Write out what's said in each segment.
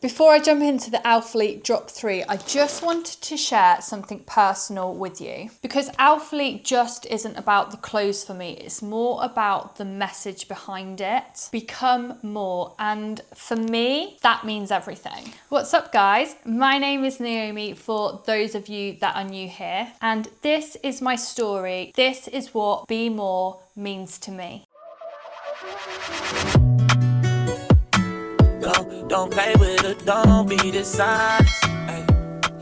Before I jump into the Alphalete drop 3, I just wanted to share something personal with you, because Alphalete just isn't about the clothes for me. It's more about the message behind it. Become more. And for me, that means everything. What's up, guys? My name is Naomi, for those of you that are new here. And this is my story. This is what Be More means to me. Don't play with it, don't be dishonest.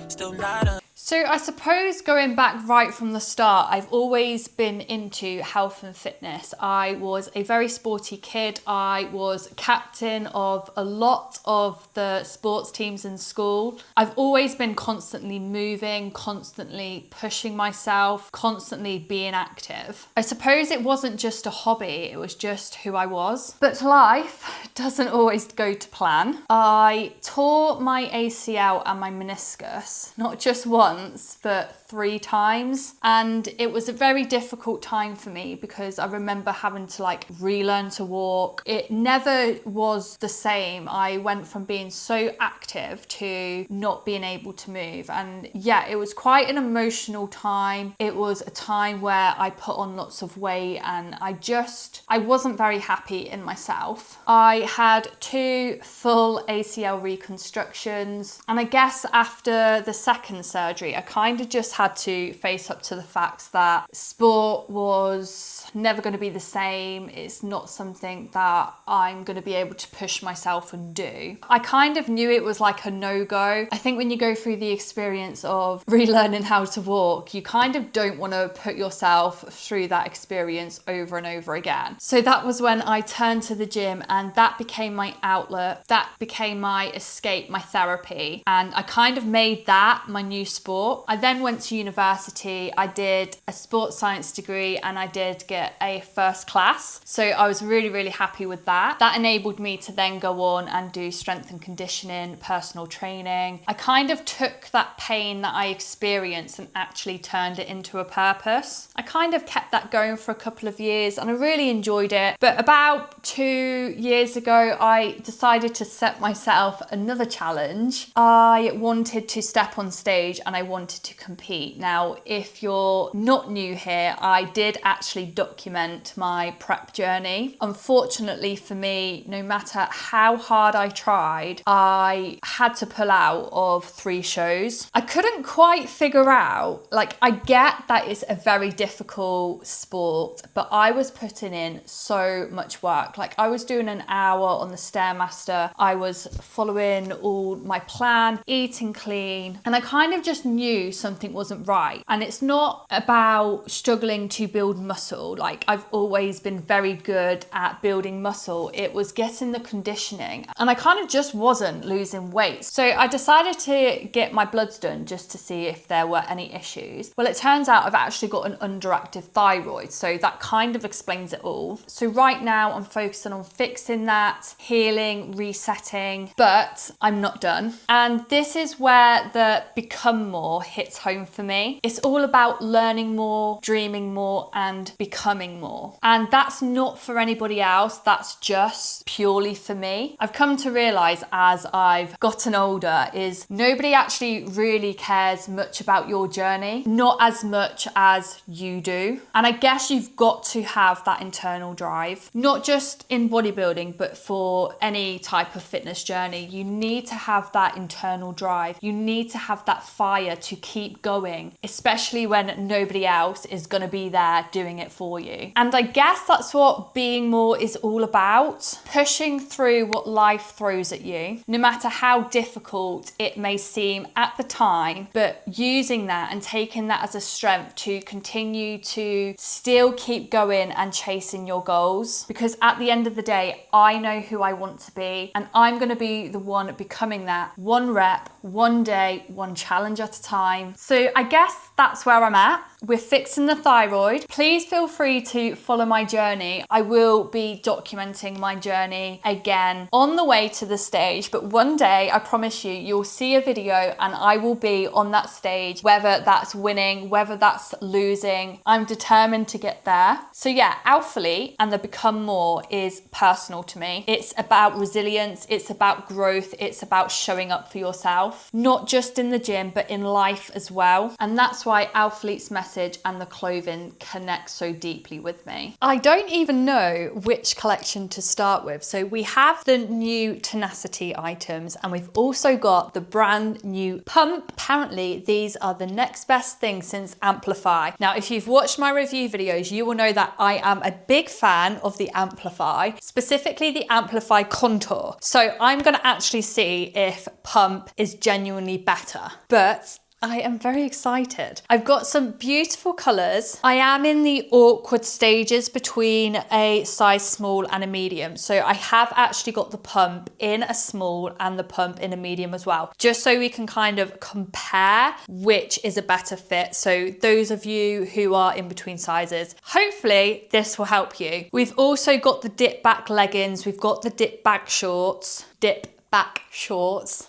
Still not a... So I suppose going back right from the start, I've always been into health and fitness. I was a very sporty kid. I was captain of a lot of the sports teams in school. I've always been constantly moving, constantly pushing myself, constantly being active. I suppose it wasn't just a hobby, it was just who I was. But life doesn't always go to plan. I tore my ACL and my meniscus, not just once, but 3 times, and it was a very difficult time for me because I remember having to relearn to walk. It never was the same. I went from being so active to not being able to move, and yeah, it was quite an emotional time. It was a time where I put on lots of weight and I wasn't very happy in myself. I had 2 full ACL reconstructions, and I guess after the second surgery I kind of just had to face up to the fact that sport was never going to be the same. It's not something that I'm going to be able to push myself and do. I kind of knew it was like a no-go. I think when you go through the experience of relearning how to walk, you kind of don't want to put yourself through that experience over and over again. So that was when I turned to the gym, and that became my outlet. That became my escape, my therapy. And I kind of made that my new sport. I then went to university. I did a sports science degree and I did get a first class. So I was really, really happy with that. That enabled me to then go on and do strength and conditioning, personal training. I kind of took that pain that I experienced and actually turned it into a purpose. I kind of kept that going for a couple of years and I really enjoyed it. But about 2 years ago, I decided to set myself another challenge. I wanted to step on stage and I wanted to compete. Now, if you're not new here, I did actually document my prep journey. Unfortunately for me, no matter how hard I tried, I had to pull out of 3 shows. I couldn't quite figure out, I get that it's a very difficult sport, but I was putting in so much work. I was doing an hour on the Stairmaster. I was following all my plan, eating clean, and I kind of just knew something wasn't right. And it's not about struggling to build muscle. I've always been very good at building muscle. It was getting the conditioning, and I kind of just wasn't losing weight. So I decided to get my bloods done just to see if there were any issues. Well, it turns out I've actually got an underactive thyroid, so that kind of explains it all. So right now I'm focusing on fixing that, healing, resetting, but I'm not done. And this is where the become more hits home for me. It's all about learning more, dreaming more, and becoming more. And that's not for anybody else, that's just purely for me. I've come to realize as I've gotten older is nobody actually really cares much about your journey, not as much as you do. And I guess you've got to have that internal drive, not just in bodybuilding, but for any type of fitness journey. You need to have that internal drive. You need to have that fire to keep going, especially when nobody else is going to be there doing it for you. And I guess that's what being more is all about. Pushing through what life throws at you, no matter how difficult it may seem at the time, but using that and taking that as a strength to continue to still keep going and chasing your goals. Because at the end of the day, I know who I want to be, and I'm going to be the one becoming that, one rep, one day, one challenge at the time. So I guess that's where I'm at. We're fixing the thyroid. Please feel free to follow my journey. I will be documenting my journey again on the way to the stage, but one day I promise you, you'll see a video and I will be on that stage, whether that's winning, whether that's losing. I'm determined to get there. So yeah, Alphalete and the Become More is personal to me. It's about resilience, it's about growth, it's about showing up for yourself, not just in the gym, but in life as well. And that's why Alphalete's message and the clothing connect so deeply with me. I don't even know which collection to start with. So we have the new Tenacity items and we've also got the brand new pump. Apparently these are the next best thing since Amplify. Now, if you've watched my review videos, you will know that I am a big fan of the Amplify, specifically the Amplify Contour. So I'm gonna actually see if pump is genuinely better, but I am very excited. I've got some beautiful colours. I am in the awkward stages between a size small and a medium. So I have actually got the pump in a small and the pump in a medium as well, just so we can kind of compare which is a better fit. So those of you who are in between sizes, hopefully this will help you. We've also got the dip back leggings. We've got the dip back shorts,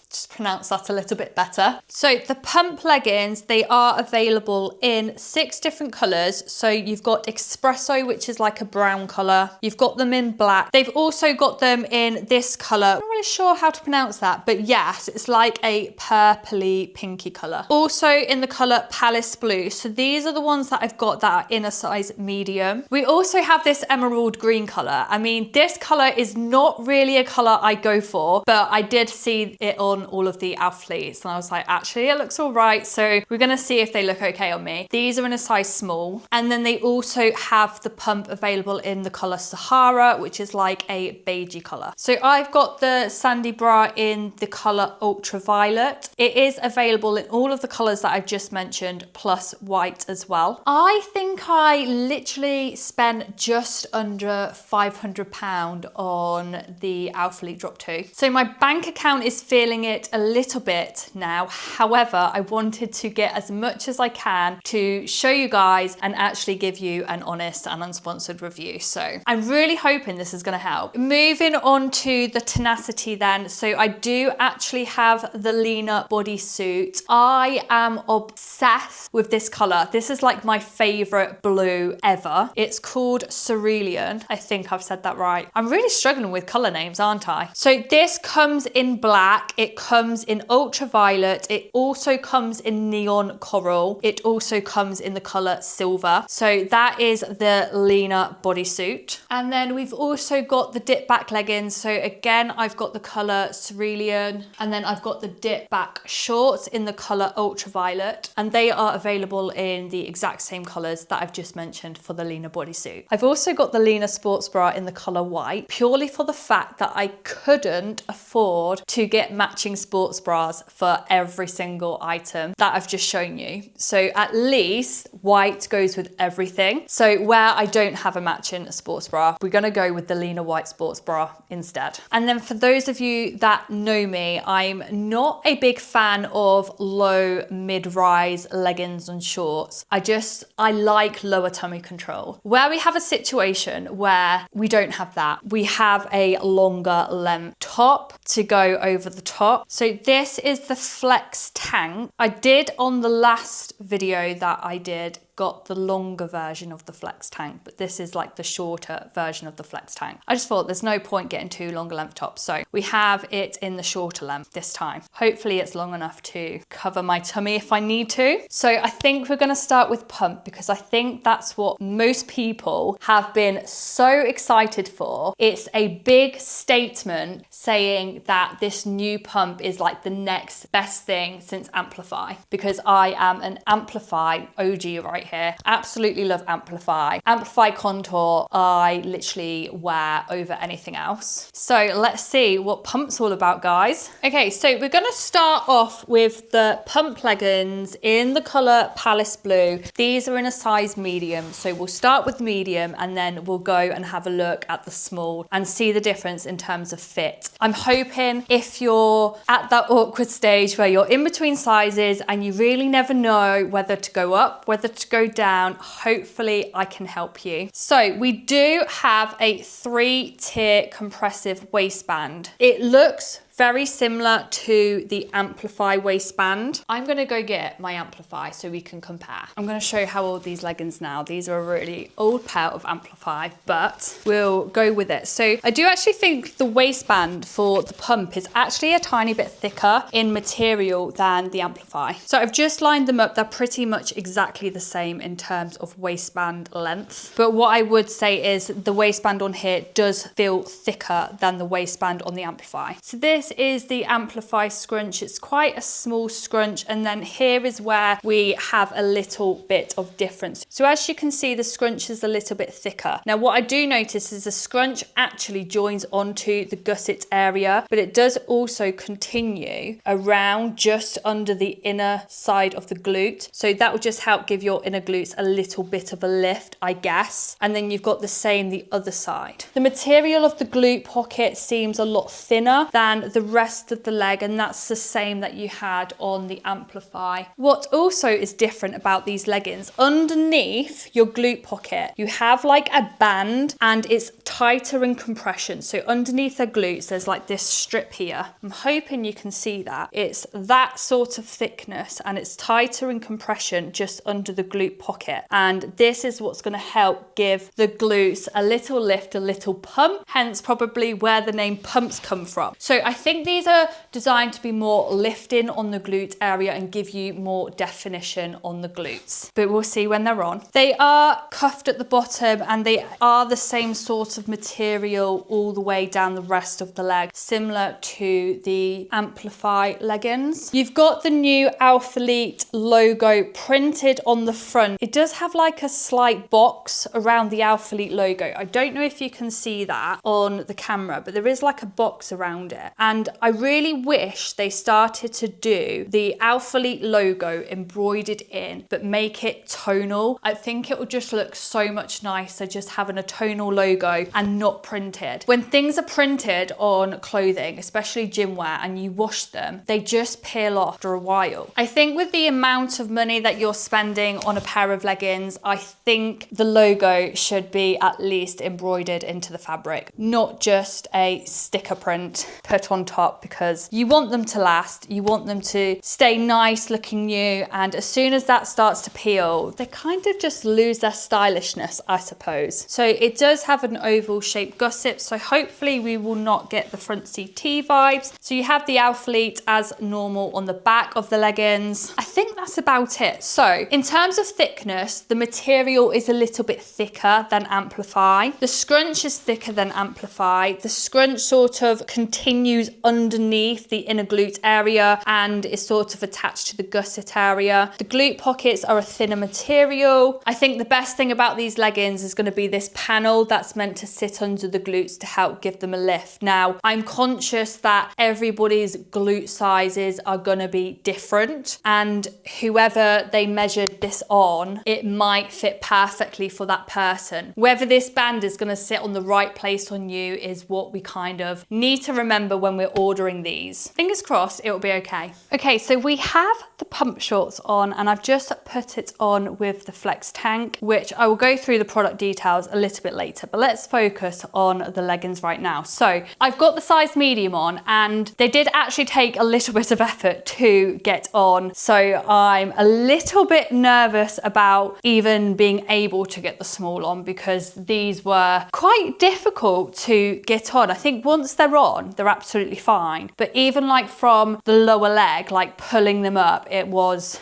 just pronounce that a little bit better. So the pump leggings, they are available in 6 different colours. So you've got espresso, which is like a brown colour. You've got them in black. They've also got them in this colour. I'm not really sure how to pronounce that, but yes, it's like a purpley pinky colour. Also in the colour Palace Blue. So these are the ones that I've got that are in a size medium. We also have this emerald green colour. I mean, this colour is not really a colour I go for, but I did see it on all of the Alphaletes and I was like, actually, it looks all right. So we're gonna see if they look okay on me. These are in a size small. And then they also have the pump available in the color Sahara, which is like a beigey color. So I've got the Sandy bra in the color Ultraviolet. It is available in all of the colors that I've just mentioned, plus white as well. I think I literally spent just under £500 on the Alphalete Drop 2. So my bank account is feeling it a little bit now. However, I wanted to get as much as I can to show you guys and actually give you an honest and unsponsored review. So I'm really hoping this is going to help. Moving on to the Tenacity then. So I do actually have the Lina Bodysuit. I am obsessed with this color. This is like my favorite blue ever. It's called Cerulean. I think I've said that right. I'm really struggling with color names, aren't I? So this comes in black. It comes in ultraviolet. It also comes in neon coral. It also comes in the color silver. So that is the Lina bodysuit. And then we've also got the dip back leggings. So again, I've got the color cerulean, and then I've got the dip back shorts in the color ultraviolet, and they are available in the exact same colors that I've just mentioned for the Lina bodysuit. I've also got the Lina Sports Bra in the color white, purely for the fact that I couldn't afford to get matching sports bras for every single item that I've just shown you. So at least white goes with everything. So where I don't have a matching sports bra, we're gonna go with the Lina white sports bra instead. And then for those of you that know me, I'm not a big fan of low mid-rise leggings and shorts. I like lower tummy control. Where we have a situation where we don't have that, we have a longer length top to go over the top. So this is the Flex Tank. I did on the last video that I did got the longer version of the Flex Tank, but this is like the shorter version of the Flex Tank. I just thought there's no point getting two longer length tops, so we have it in the shorter length this time. Hopefully it's long enough to cover my tummy if I need to. So I think we're gonna start with pump, because I think that's what most people have been so excited for. It's a big statement saying that this new pump is like the next best thing since Amplify, because I am an Amplify OG right here. Absolutely love Amplify. Amplify Contour, I literally wear over anything else. So let's see what pump's all about, guys. Okay, so we're gonna start off with the pump leggings in the color Palace Blue. These are in a size medium, so we'll start with medium and then we'll go and have a look at the small and see the difference in terms of fit. I'm hoping if you're at that awkward stage where you're in between sizes and you really never know whether to go up, whether to go down, hopefully I can help you. So we do have a 3-tier compressive waistband. It looks very similar to the Amplify waistband. I'm gonna go get my Amplify so we can compare. I'm gonna show you how old these leggings now. These are a really old pair of Amplify, but we'll go with it. So I do actually think the waistband for the pump is actually a tiny bit thicker in material than the Amplify. So I've just lined them up. They're pretty much exactly the same in terms of waistband length. But what I would say is the waistband on here does feel thicker than the waistband on the Amplify. So this is the Amplify scrunch. It's quite a small scrunch, and then here is where we have a little bit of difference. So as you can see, the scrunch is a little bit thicker. Now what I do notice is the scrunch actually joins onto the gusset area, but it does also continue around just under the inner side of the glute. So that will just help give your inner glutes a little bit of a lift, I guess. And then you've got the same the other side. The material of the glute pocket seems a lot thinner than the rest of the leg, and that's the same that you had on the Amplify. What also is different about these leggings, underneath your glute pocket, you have like a band and it's tighter in compression. So underneath the glutes, there's like this strip here. I'm hoping you can see that. It's that sort of thickness and it's tighter in compression just under the glute pocket. And this is what's going to help give the glutes a little lift, a little pump, hence probably where the name pumps come from. So I think these are designed to be more lifting on the glute area and give you more definition on the glutes, but we'll see when they're on. They are cuffed at the bottom and they are the same sort of material all the way down the rest of the leg, similar to the Amplify leggings. You've got the new Alphalete logo printed on the front. It does have like a slight box around the Alphalete logo. I don't know if you can see that on the camera, but there is like a box around it. And I really wish they started to do the Alphalete logo embroidered in, but make it tonal. I think it would just look so much nicer just having a tonal logo and not printed. When things are printed on clothing, especially gym wear, and you wash them, they just peel off after a while. I think with the amount of money that you're spending on a pair of leggings, I think the logo should be at least embroidered into the fabric, not just a sticker print put on top, because you want them to last, you want them to stay nice looking new, and as soon as that starts to peel, they kind of just lose their stylishness, I suppose. So it does have an oval shaped gusset, so hopefully we will not get the front CT vibes. So you have the Alphalete as normal on the back of the leggings. I think that's about it. So in terms of thickness, the material is a little bit thicker than Amplify. The scrunch is thicker than Amplify. The scrunch sort of continues underneath the inner glute area and is sort of attached to the gusset area. The glute pockets are a thinner material. I think the best thing about these leggings is going to be this panel that's meant to sit under the glutes to help give them a lift. Now, I'm conscious that everybody's glute sizes are going to be different, and whoever they measured this on, it might fit perfectly for that person. Whether this band is going to sit on the right place on you is what we kind of need to remember when we're ordering these. Fingers crossed it will be okay. Okay, so we have the pump shorts on, and I've just put it on with the flex tank, which I will go through the product details a little bit later, but let's focus on the leggings right now. So I've got the size medium on, and they did actually take a little bit of effort to get on, so I'm a little bit nervous about even being able to get the small on, because these were quite difficult to get on. I think once they're on, they're absolutely absolutely fine. But even like from the lower leg, like pulling them up, it was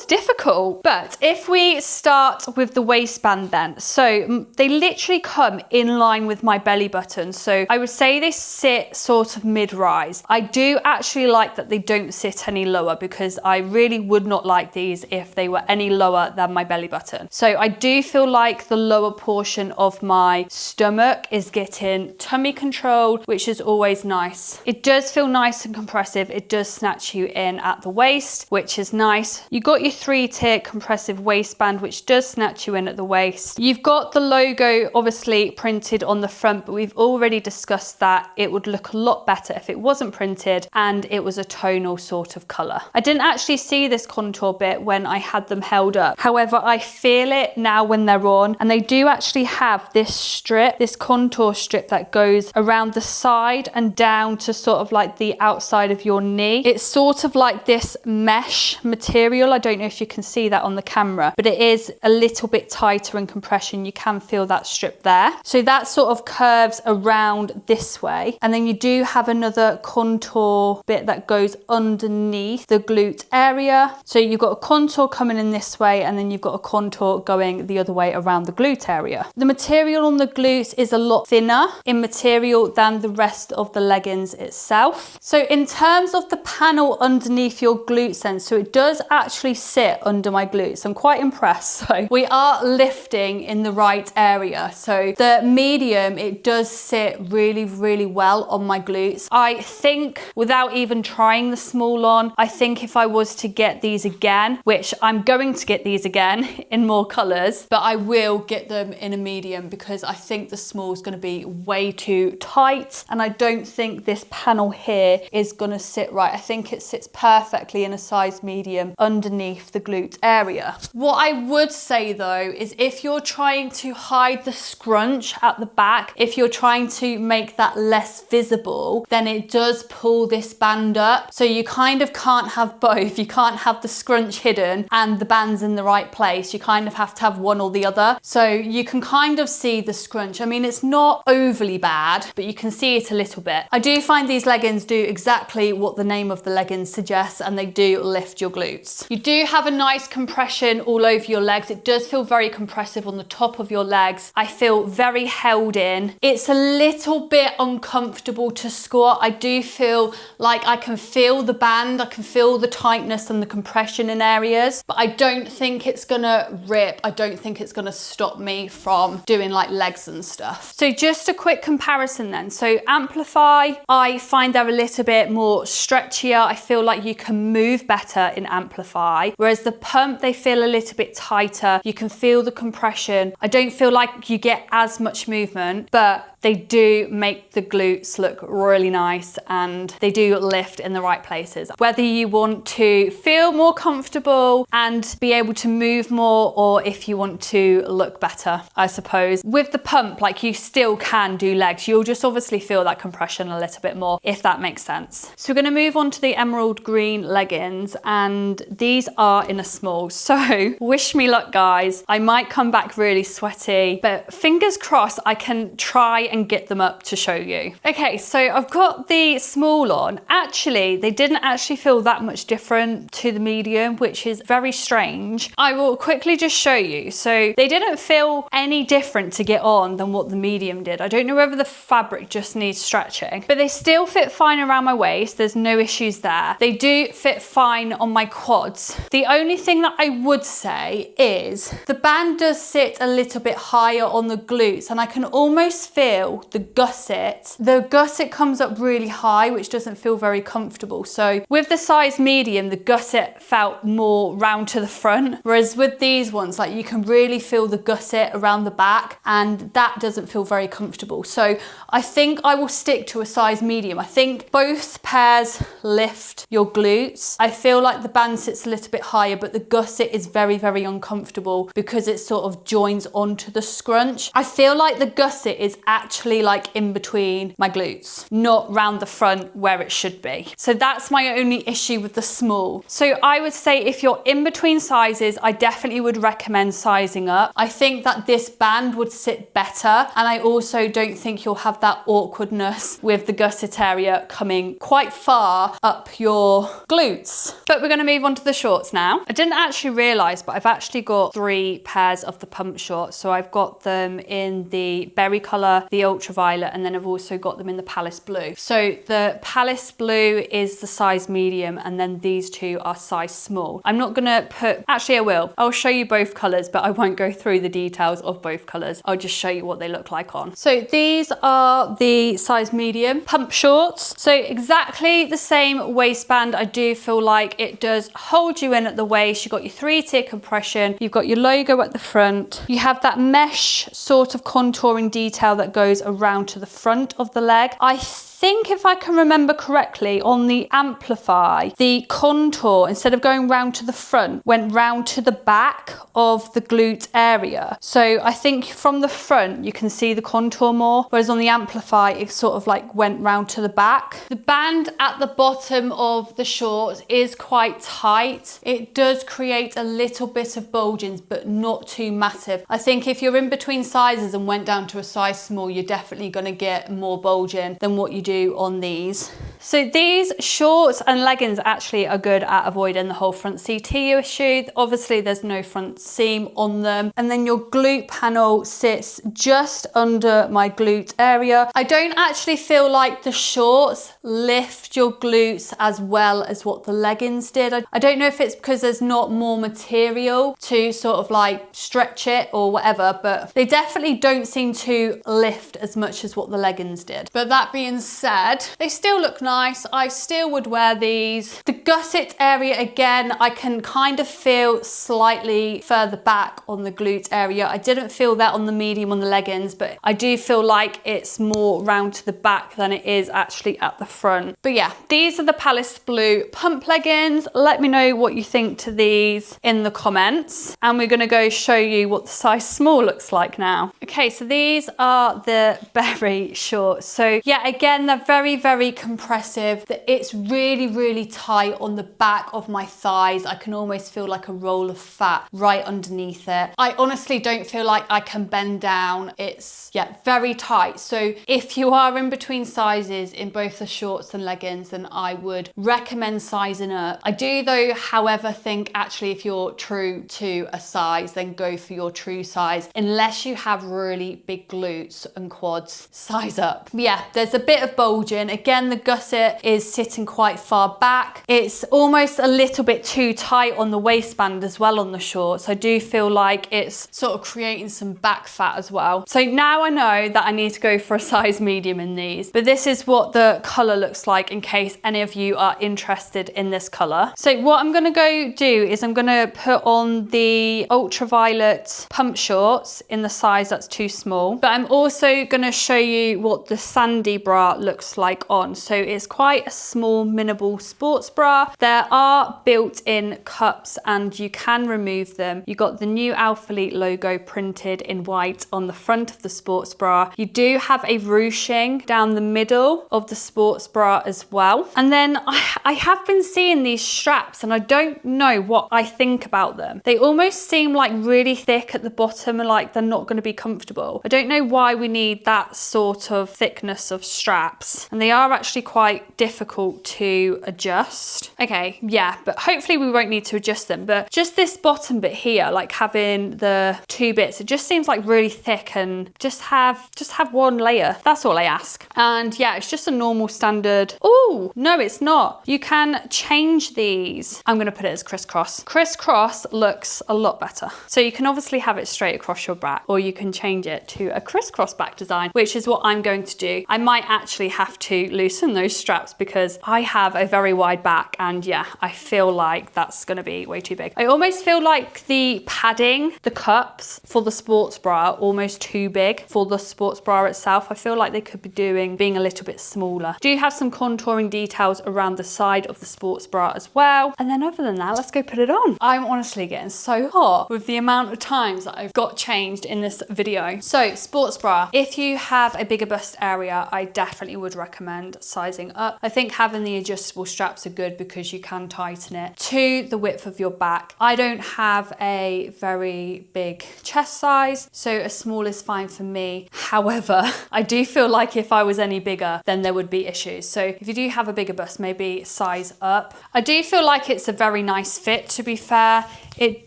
difficult. But if we start with the waistband then, so they literally come in line with my belly button. So I would say they sit sort of mid-rise. I do actually like that they don't sit any lower, because I really would not like these if they were any lower than my belly button. So I do feel like the lower portion of my stomach is getting tummy controlled, which is always nice. It does feel nice and compressive. It does snatch you in at the waist, which is nice. You got your 3-tier compressive waistband, which does snatch you in at the waist. You've got the logo obviously printed on the front, but we've already discussed that it would look a lot better if it wasn't printed and it was a tonal sort of color. I didn't actually see this contour bit when I had them held up. However, I feel it now when they're on, and they do actually have this strip, this contour strip that goes around the side and down to sort of like the outside of your knee. It's sort of like this mesh material. I don't know if you can see that on the camera, but it is a little bit tighter in compression. You can feel that strip there. So that sort of curves around this way. And then you do have another contour bit that goes underneath the glute area. So you've got a contour coming in this way, and then you've got a contour going the other way around the glute area. The material on the glutes is a lot thinner in material than the rest of the leggings itself. So in terms of the panel underneath your glutes then, so it does actually sit under my glutes. I'm quite impressed. So we are lifting in the right area. So the medium, it does sit really, really well on my glutes. I think without even trying the small on, I think if I was to get these again, which I'm going to get these again in more colors, but I will get them in a medium, because I think the small is going to be way too tight, and I don't think this panel here is going to sit right. I think it sits perfectly in a size medium underneath the glute area. What I would say though is if you're trying to hide the scrunch at the back, if you're trying to make that less visible, then it does pull this band up. So you kind of can't have both. You can't have the scrunch hidden and the band's in the right place. You kind of have to have one or the other. So you can kind of see the scrunch. I mean, it's not overly bad, but you can see it a little bit. I do find these leggings do exactly what the name of the leggings suggests, and they do lift your glutes. You do have a nice compression all over your legs. It does feel very compressive on the top of your legs. I feel very held in. It's a little bit uncomfortable to squat. I do feel like I can feel the band, I can feel the tightness and the compression in areas, but I don't think it's gonna rip. I don't think it's gonna stop me from doing like legs and stuff. So just a quick comparison then. So Amplify, I find they're a little bit more stretchier. I feel like you can move better in Amplify, whereas the Pump, they feel a little bit tighter. You can feel the compression. I don't feel like you get as much movement, but they do make the glutes look really nice, and they do lift in the right places. Whether you want to feel more comfortable and be able to move more, or if you want to look better, I suppose. With the Pump, like, you still can do legs. You'll just obviously feel that compression a little bit more, if that makes sense. So we're gonna move on to the emerald green leggings, and these are in a small. So wish me luck, guys. I might come back really sweaty, but fingers crossed I can try and get them up to show you. Okay, so I've got the small on. Actually, they didn't actually feel that much different to the medium, which is very strange. I will quickly just show you. So they didn't feel any different to get on than what the medium did. I don't know whether the fabric just needs stretching, but they still fit fine around my waist. There's no issues there. They do fit fine on my quads. The only thing that I would say is the band does sit a little bit higher on the glutes, and I can almost feel the gusset. The gusset comes up really high, which doesn't feel very comfortable. So with the size medium, the gusset felt more round to the front, whereas with these ones, like, you can really feel the gusset around the back, and that doesn't feel very comfortable. So I think I will stick to a size medium. I think both pairs lift your glutes. I feel like the band sits a little bit higher, but the gusset is very, very uncomfortable because it sort of joins onto the scrunch. I feel like the gusset is actually like in between my glutes, not round the front where it should be. So that's my only issue with the small. So I would say if you're in between sizes, I definitely would recommend sizing up. I think that this band would sit better, and I also don't think you'll have that awkwardness with the gusset gusset area coming quite far up your glutes. But we're gonna move on to the shorts now. I didn't actually realize, but I've actually got 3 pairs of the pump shorts. So I've got them in the berry color, the ultraviolet, and then I've also got them in the Palace blue. So the Palace blue is the size medium, and then these 2 are size small. I'm not gonna put, actually I will. I'll show you both colors, but I won't go through the details of both colors. I'll just show you what they look like on. So these are the size medium pump shorts. So exactly the same waistband. I do feel like it does hold you in at the waist. You've got your 3-tier compression. You've got your logo at the front. You have that mesh sort of contouring detail that goes around to the front of the leg. I think if I can remember correctly, on the Amplify, the contour, instead of going round to the front, went round to the back of the glute area. So I think from the front, you can see the contour more, whereas on the Amplify, it sort of like went round to the back. The band at the bottom of the shorts is quite tight. It does create a little bit of bulging, but not too massive. I think if you're in between sizes and went down to a size small, you're definitely gonna get more bulging than what you do on these. So these shorts and leggings actually are good at avoiding the whole front CT issue. Obviously there's no front seam on them. And then your glute panel sits just under my glute area. I don't actually feel like the shorts lift your glutes as well as what the leggings did. I don't know if it's because there's not more material to sort of like stretch it or whatever, but they definitely don't seem to lift as much as what the leggings did. But that being said, they still look nice. I still would wear these. The gusset area, again, I can kind of feel slightly further back on the glute area. I didn't feel that on the medium on the leggings, but I do feel like it's more round to the back than it is actually at the front. But yeah, these are the Palace blue pump leggings. Let me know what you think to these in the comments. And we're gonna go show you what the size small looks like now. Okay, so these are the berry shorts. So yeah, again, they're very, very compressive. It's really, really tight on the back of my thighs. I can almost feel like a roll of fat right underneath it. I honestly don't feel like I can bend down. It's, yeah, very tight. So if you are in between sizes in both the shorts and leggings, then I would recommend sizing up. I do though, however, think actually if you're true to a size, then go for your true size. Unless you have really big glutes and quads, size up. Yeah, there's a bit of bulging. Again, the gusset is sitting quite far back. It's almost a little bit too tight on the waistband as well on the shorts. I do feel like it's sort of creating some back fat as well. So now I know that I need to go for a size medium in these, but this is what the color looks like in case any of you are interested in this color. So what I'm gonna go do is I'm gonna put on the ultraviolet pump shorts in the size that's too small, but I'm also gonna show you what the sandy bra looks like on. So it's quite a small, minimal sports bra. There are built-in cups and you can remove them. You got the new Alphalete logo printed in white on the front of the sports bra. You do have a ruching down the middle of the sports bra as well. And then I have been seeing these straps and I don't know what I think about them. They almost seem like really thick at the bottom and like they're not going to be comfortable. I don't know why we need that sort of thickness of straps, and they are actually quite difficult to adjust. Okay, yeah, but hopefully we won't need to adjust them. But just this bottom bit here, like having the 2 bits, it just seems like really thick, and just have one layer. That's all I ask. And yeah, it's just a normal standard. Oh, no, it's not. You can change these. I'm gonna put it as crisscross. Crisscross looks a lot better. So you can obviously have it straight across your back, or you can change it to a crisscross back design, which is what I'm going to do. I might actually have to loosen those straps because I have a very wide back, and yeah, I feel like that's gonna be way too big. I almost feel like the padding, the cups for the sports bra are almost too big for the sports bra itself. I feel like they could be being a little bit smaller. Do have some contouring details around the side of the sports bra as well. And then other than that, let's go put it on. I'm honestly getting so hot with the amount of times that I've got changed in this video. So sports bra, if you have a bigger bust area, I definitely definitely would recommend sizing up. I think having the adjustable straps are good because you can tighten it to the width of your back. I don't have a very big chest size, so a small is fine for me. However, I do feel like if I was any bigger, then there would be issues. So if you do have a bigger bust, maybe size up. I do feel like it's a very nice fit, to be fair. It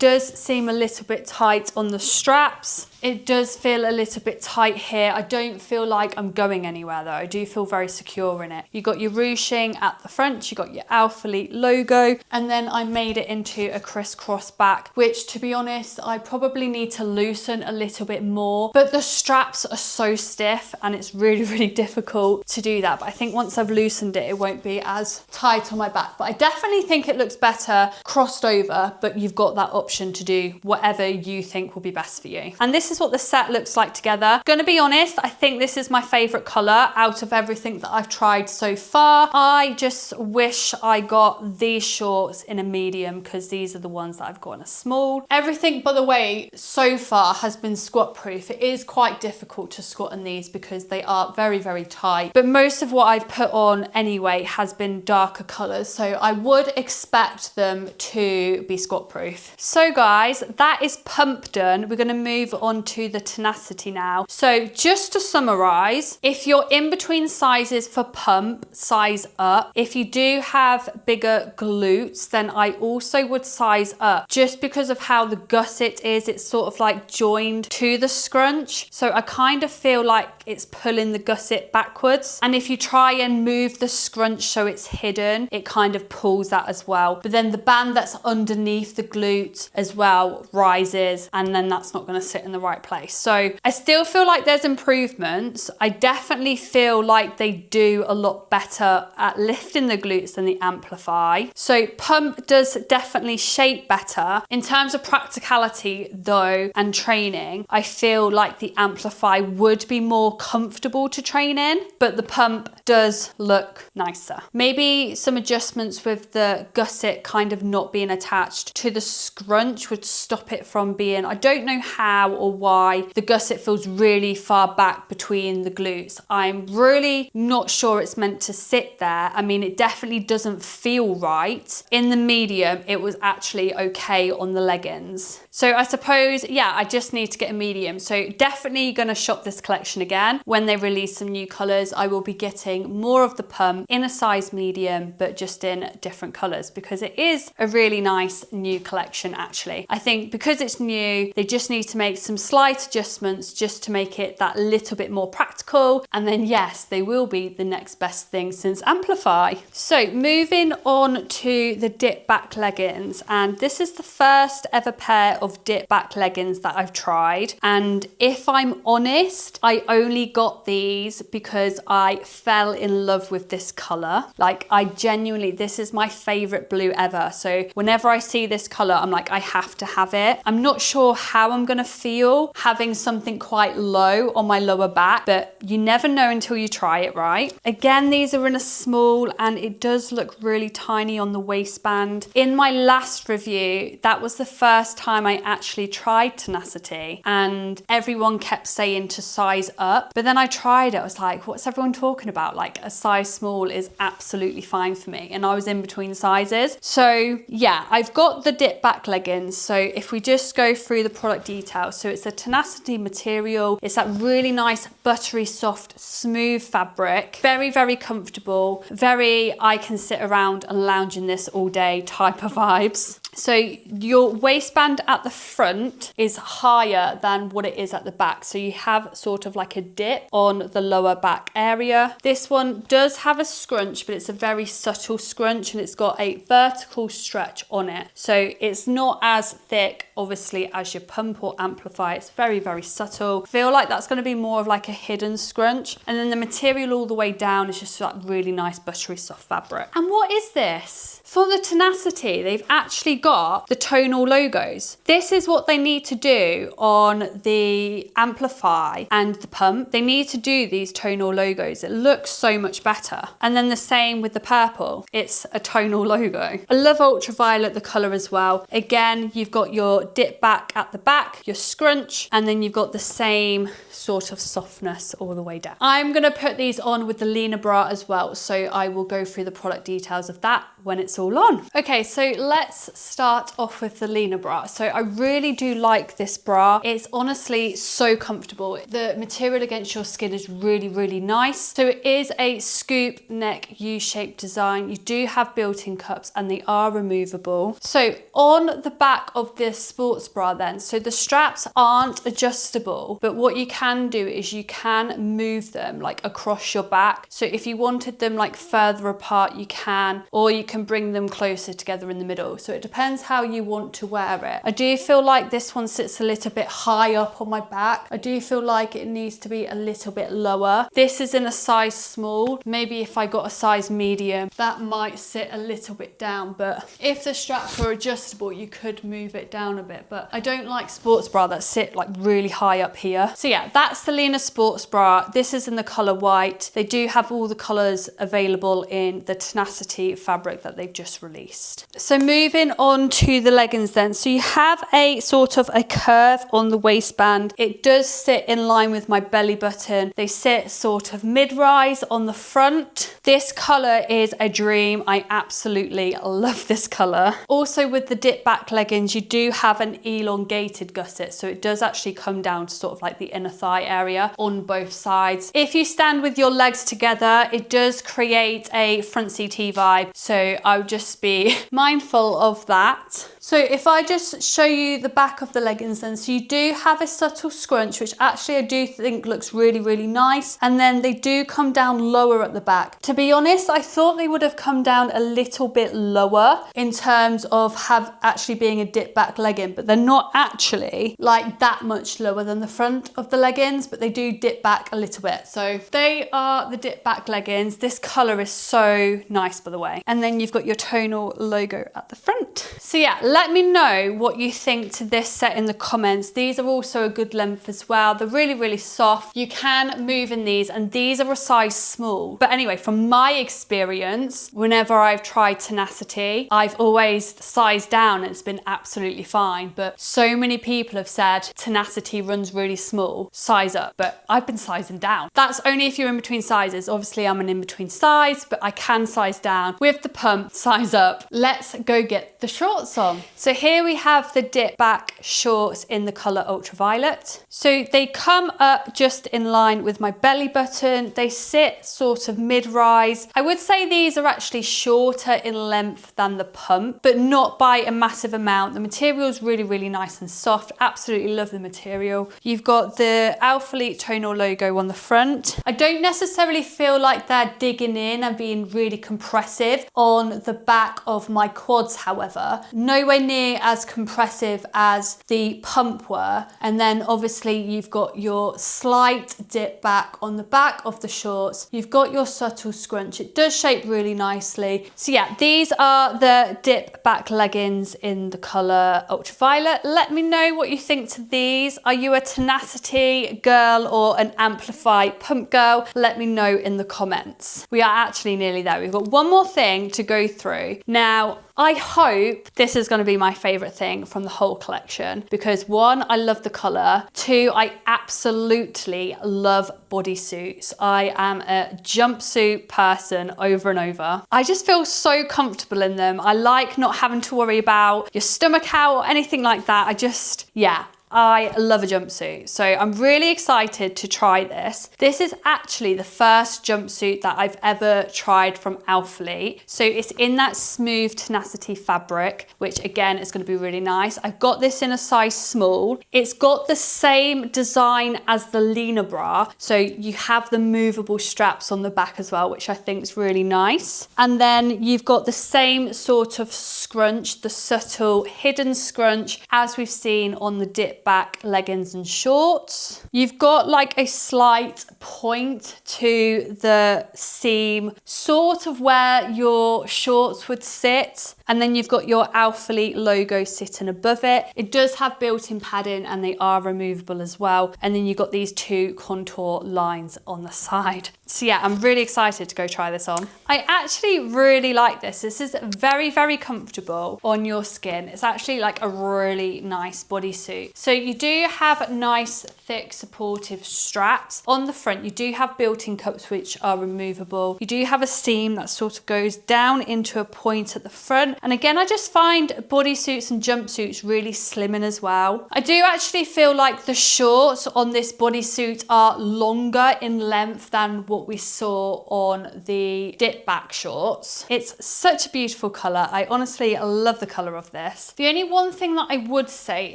does seem a little bit tight on the straps. It does feel a little bit tight here. I don't feel like I'm going anywhere though. I do feel very secure in it. You got your ruching at the front, you got your Alphalete logo, and then I made it into a crisscross back, which to be honest, I probably need to loosen a little bit more, but the straps are so stiff and it's really, really difficult to do that. But I think once I've loosened it, it won't be as tight on my back. But I definitely think it looks better crossed over, but you've got that option to do whatever you think will be best for you. And this is what the set looks like together. Gonna be honest, I think this is my favorite color out of everything that I've tried so far. I just wish I got these shorts in a medium because these are the ones that I've got in a small. Everything, by the way, so far has been squat proof. It is quite difficult to squat in these because they are very, very tight, but most of what I've put on anyway has been darker colors, so I would expect them to be squat proof. So guys, that is pump done. We're gonna move on to the Tenacity now. So just to summarize, if you're in between sizes for pump, size up. If you do have bigger glutes, then I also would size up just because of how the gusset is. It's sort of like joined to the scrunch. So I kind of feel like it's pulling the gusset backwards. And if you try and move the scrunch so it's hidden, it kind of pulls that as well. But then the band that's underneath the glute as well rises, and then that's not going to sit in the right place. So I still feel like there's improvements. I definitely feel like they do a lot better at lifting the glutes than the Amplify. So pump does definitely shape better. In terms of practicality though and training, I feel like the Amplify would be more comfortable to train in, but the pump does look nicer. Maybe some adjustments with the gusset kind of not being attached to the scrunch would stop it from being, I don't know how or why the gusset feels really far back between the glutes. I'm really not sure it's meant to sit there. I mean, it definitely doesn't feel right. In the medium, it was actually okay on the leggings. So I suppose, yeah, I just need to get a medium. So definitely gonna shop this collection again. When they release some new colors, I will be getting more of the pump in a size medium, but just in different colors because it is a really nice new collection actually. I think because it's new, they just need to make some slight adjustments just to make it that little bit more practical. And then yes, they will be the next best thing since Amplify. So moving on to the dip back leggings. And this is the first ever pair of dip back leggings that I've tried. And if I'm honest, I only got these because I fell in love with this color. Like I genuinely, this is my favorite blue ever. So whenever I see this color, I'm like, I have to have it. I'm not sure how I'm gonna feel having something quite low on my lower back, but you never know until you try it, right? Again, these are in a small and it does look really tiny on the waistband. In my last review, that was the first time I actually tried Tenacity and everyone kept saying to size up, but then I tried it. I was like, what's everyone talking about? Like a size small is absolutely fine for me. And I was in between sizes. So yeah, I've got the dip back leggings. So if we just go through the product details, so it's a Tenacity material. It's that really nice, buttery, soft, smooth fabric. Very, very comfortable. Very, I can sit around and lounge in this all day type of vibes. So your waistband at the front is higher than what it is at the back. So you have sort of like a dip on the lower back area. This one does have a scrunch, but it's a very subtle scrunch and it's got a vertical stretch on it. So it's not as thick, obviously, as your pump or Amplify. It's very, very subtle. I feel like that's going to be more of like a hidden scrunch. And then the material all the way down is just that really nice buttery soft fabric. And what is this? For the Tenacity, they've actually actually got the tonal logos. This is what they need to do on the Amplify and the pump. They need to do these tonal logos. It looks so much better. And then the same with the purple. It's a tonal logo. I love ultraviolet, the color as well. Again, you've got your dip back at the back, your scrunch, and then you've got the same sort of softness all the way down. I'm gonna put these on with the Lina bra as well, so I will go through the product details of that when it's all on. Okay, so let's start off with the Lina bra. So I really do like this bra. It's honestly so comfortable. The material against your skin is really, really nice. So it is a scoop neck U-shaped design. You do have built-in cups and they are removable. So on the back of this sports bra then, so the straps aren't adjustable, but what you can do is you can move them like across your back. So if you wanted them like further apart, you can, or you can bring them closer together in the middle. So it depends how you want to wear it. I do feel like this one sits a little bit high up on my back. I do feel like it needs to be a little bit lower. This is in a size small. Maybe if I got a size medium, that might sit a little bit down, but if the straps were adjustable, you could move it down a bit. But I don't like sports bra that sit like really high up here. So yeah, that's the Lina Sports Bra. This is in the color white. They do have all the colors available in the Tenacity fabric that they've just released. So moving on to the leggings then. So you have a sort of a curve on the waistband. It does sit in line with my belly button. They sit sort of mid-rise on the front. This color is a dream. I absolutely love this color. Also with the dip back leggings, you do have an elongated gusset. So it does actually come down to sort of like the inner thigh area on both sides. If you stand with your legs together, it does create a front CT vibe. So I would just be mindful of that. So if I just show you the back of the leggings then, so you do have a subtle scrunch, which actually I do think looks really, really nice. And then they do come down lower at the back. To be honest, I thought they would have come down a little bit lower in terms of actually being a dip back legging, but they're not actually like that much lower than the front of the leggings, but they do dip back a little bit. So they are the dip back leggings. This color is so nice, by the way. And then you've got your tonal logo at the front. So yeah, let me know what you think to this set in the comments. These are also a good length as well. They're really, really soft. You can move in these, and these are a size small. But anyway, from my experience, whenever I've tried Tenacity, I've always sized down and it's been absolutely fine. But so many people have said Tenacity runs really small, size up, but I've been sizing down. That's only if you're in between sizes. Obviously I'm an in-between size, but I can size down with the pump, size up. Let's go get the shorts on. So here we have the dip back shorts in the color ultraviolet. So they come up just in line with my belly button. They sit sort of mid-rise. I would say these are actually shorter in length than the pump, but not by a massive amount. The material is really, really nice and soft. Absolutely love the material. You've got the Alphalete tonal logo on the front. I don't necessarily feel like they're digging in and being really compressive on the back of my quads, however. Nowhere near as compressive as the pump were. And then obviously you've got your slight dip back on the back of the shorts. You've got your subtle scrunch. It does shape really nicely. So yeah, these are the dip back leggings in the color ultraviolet. Let me know what you think to these. Are you a Tenacity girl or an Amplify pump girl? Let me know in the comments. We are actually nearly there. We've got one more thing to go through. Now, I hope this is going to be my favorite thing from the whole collection because one, I love the color. Two, I absolutely love bodysuits. I am a jumpsuit person over and over. I just feel so comfortable in them. I like not having to worry about your stomach out or anything like that. Yeah. I love a jumpsuit, so I'm really excited to try this. This is actually the first jumpsuit that I've ever tried from Alphalete. So it's in that smooth Tenacity fabric, which again is going to be really nice. I've got this in a size small. It's got the same design as the Lina bra, so you have the movable straps on the back as well, which I think is really nice. And then you've got the same sort of scrunch, the subtle hidden scrunch as we've seen on the dip dip back leggings and shorts. You've got like a slight point to the seam, sort of where your shorts would sit. And then you've got your Alphalete logo sitting above it. It does have built-in padding and they are removable as well. And then you've got these two contour lines on the side. So yeah, I'm really excited to go try this on. I actually really like this. This is very, very comfortable on your skin. It's actually like a really nice bodysuit. So you do have nice, thick, supportive straps. On the front, you do have built-in cups which are removable. You do have a seam that sort of goes down into a point at the front. And again, I just find bodysuits and jumpsuits really slimming as well. I do actually feel like the shorts on this bodysuit are longer in length than what we saw on the dip back shorts. It's such a beautiful color. I honestly love the color of this. The only one thing that I would say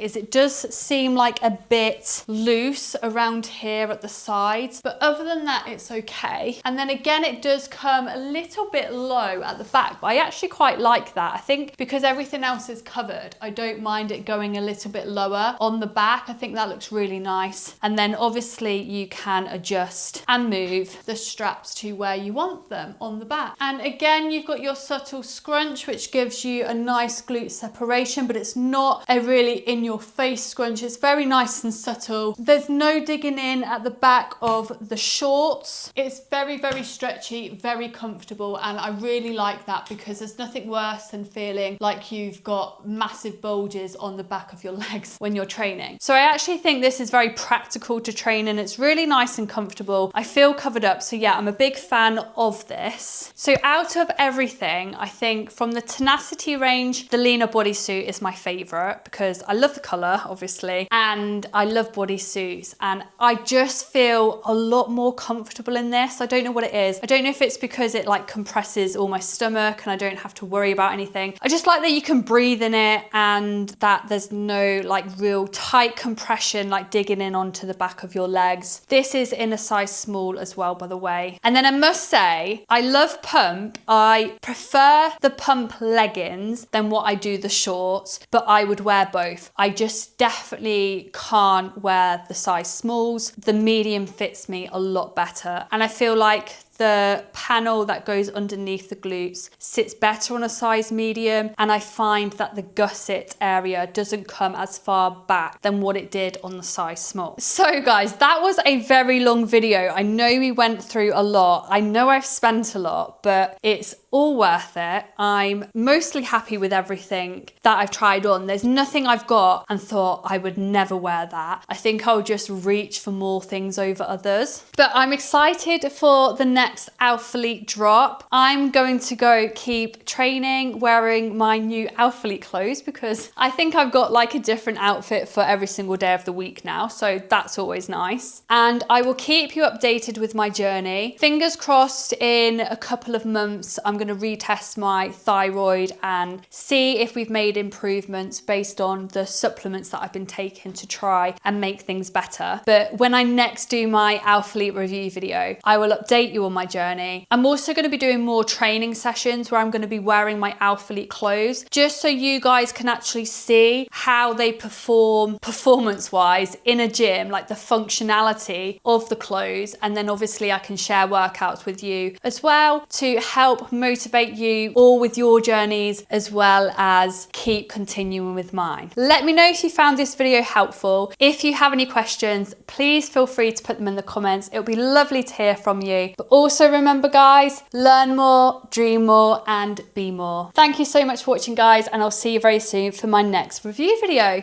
is it does seem like a bit loose around here at the sides, but other than that, it's okay. And then again, it does come a little bit low at the back, but I actually quite like that. I think because everything else is covered, I don't mind it going a little bit lower on the back. I think that looks really nice. And then obviously you can adjust and move the straps to where you want them on the back. And again, you've got your subtle scrunch, which gives you a nice glute separation, but it's not a really in your face scrunch. It's very nice and subtle. There's no digging in at the back of the shorts. It's very, very stretchy, very comfortable. And I really like that because there's nothing worse than feeling like you've got massive bulges on the back of your legs when you're training. So I actually think this is very practical to train in. It's really nice and comfortable. I feel covered up. So yeah, I'm a big fan of this. So out of everything, I think from the Tenacity range, the Lina Bodysuit is my favorite because I love the color, obviously, and I love bodysuits, and I just feel a lot more comfortable in this. I don't know what it is. I don't know if it's because it like compresses all my stomach and I don't have to worry about anything. I just like that you can breathe in it and that there's no like real tight compression like digging in onto the back of your legs. This is in a size small as well, by the way. And then I must say, I love pump. I prefer the pump leggings than what I do the shorts, but I would wear both. I just definitely can't wear the size smalls. The medium fits me a lot better. And I feel like the panel that goes underneath the glutes sits better on a size medium, and I find that the gusset area doesn't come as far back than what it did on the size small. So guys, that was a very long video. I know we went through a lot. I know I've spent a lot, but it's all worth it. I'm mostly happy with everything that I've tried on. There's nothing I've got and thought I would never wear that. I think I'll just reach for more things over others. But I'm excited for the next Alphalete drop. I'm going to go keep training wearing my new Alphalete clothes because I think I've got like a different outfit for every single day of the week now, so that's always nice. And I will keep you updated with my journey. Fingers crossed in a couple of months I'm going to retest my thyroid and see if we've made improvements based on the supplements that I've been taking to try and make things better. But when I next do my Alphalete review video, I will update you on my journey. I'm also going to be doing more training sessions where I'm going to be wearing my Alphalete clothes just so you guys can actually see how they perform performance-wise in a gym, like the functionality of the clothes. And then obviously I can share workouts with you as well to help motivate you all with your journeys as well as keep continuing with mine. Let me know if you found this video helpful. If you have any questions, please feel free to put them in the comments. It'll be lovely to hear from you. But also remember guys, learn more, dream more, and be more. Thank you so much for watching guys, and I'll see you very soon for my next review video.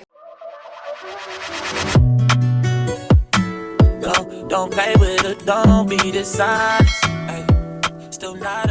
Don't play with it, don't be dishonest. Still not